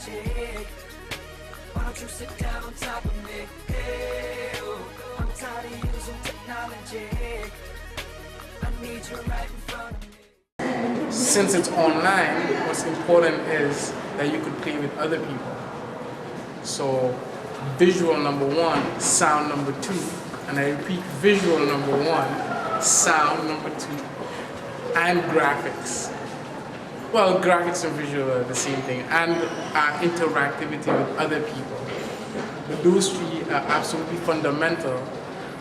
magic. Why don't you sit down on top of me? Hey, oh, I'm tired of using technology. I need you right in front of me. Since it's online, what's important is that you could play with other people. So visual number one, sound number two, and I repeat, visual number one, sound number two, and graphics. Well, graphics and visual are the same thing, and interactivity with other people. Those three are absolutely fundamental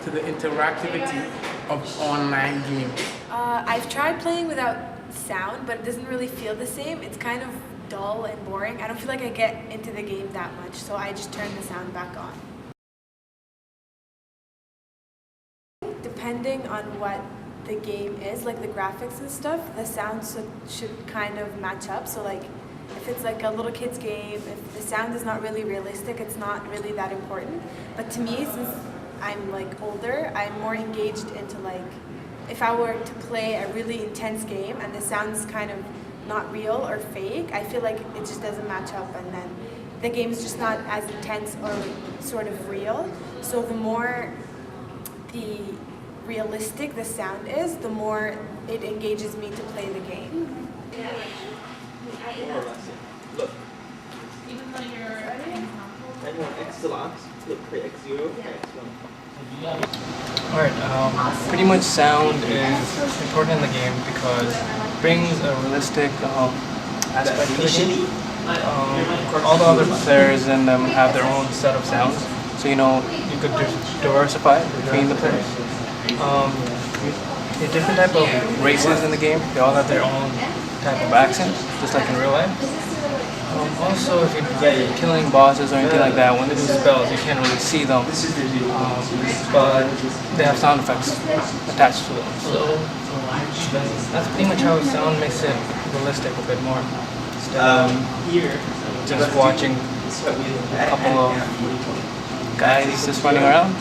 to the interactivity of online games. I've tried playing without sound, but it doesn't really feel the same. It's kind of dull and boring. I don't feel like I get into the game that much, so I just turn the sound back on. Depending on what the game is, like the graphics and stuff, the sound should kind of match up. So like if it's like a little kid's game, if the sound is not really realistic, it's not really that important. But to me, since I'm like older, I'm more engaged into like, if I were to play a really intense game and the sound's kind of not real or fake, I feel like it just doesn't match up, and then the game's just not as intense or sort of real. So the more realistic the sound is, the more it engages me to play the game. Look. Even though you're X deluxe, look, play X0, X1. Alright, pretty much sound is important in the game because it brings a realistic aspect to the game. All the other players in them have their own set of sounds, so you know you could diversify between the players. There are different type of races in the game. They all have their own type of accents, just like in real life. Also, if you're killing bosses or anything like that, when they do spells, you can't really see them, but they have sound effects attached to them. So that's pretty much how sound makes it realistic a bit more. Just watching a couple of guys just running around.